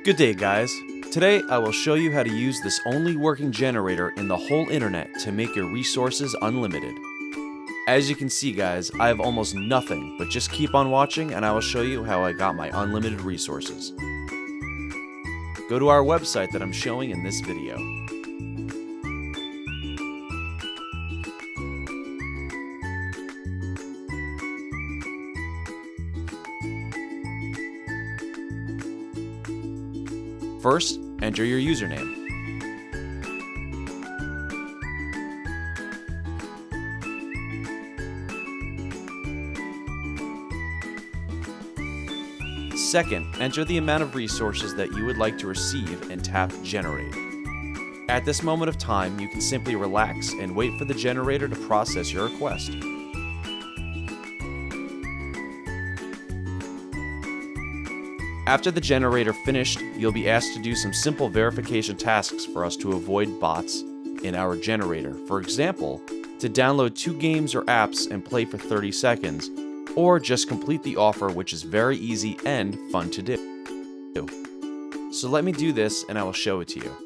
Good day, guys. Today I will show you how to use this only working generator in the whole internet to make your resources unlimited. As you can see, guys, I have almost nothing, but just keep on watching and I will show you how I got my unlimited resources. Go to our website that I'm showing in this video. First, enter your username. Second, enter the amount of resources that you would like to receive and tap Generate. At this moment of time, you can simply relax and wait for the generator to process your request. After the generator finished, you'll be asked to do some simple verification tasks for us to avoid bots in our generator. For example, to download 2 games or apps and play for 30 seconds, or just complete the offer, which is very easy and fun to do. So let me do this and I will show it to you.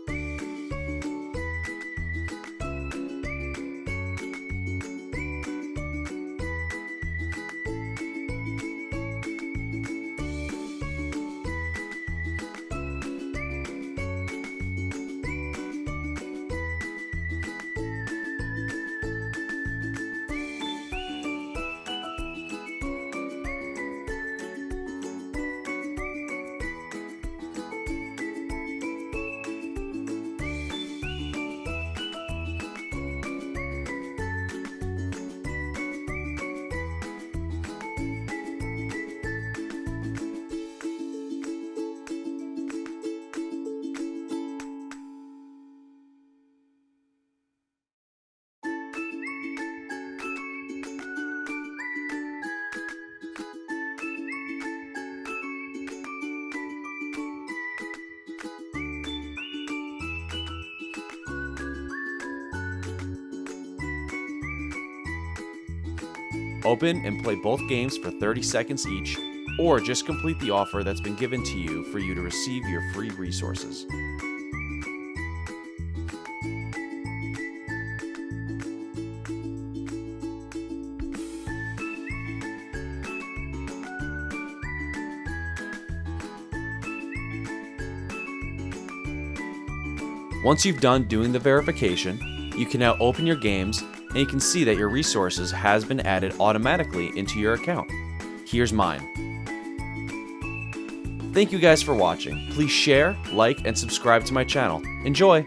Open and play both games for 30 seconds each, or just complete the offer that's been given to you for you to receive your free resources. Once you've done doing the verification, you can now open your games and you can see that your resources has been added automatically into your account. Here's mine. Thank you guys for watching. Please share, like, and subscribe to my channel. Enjoy!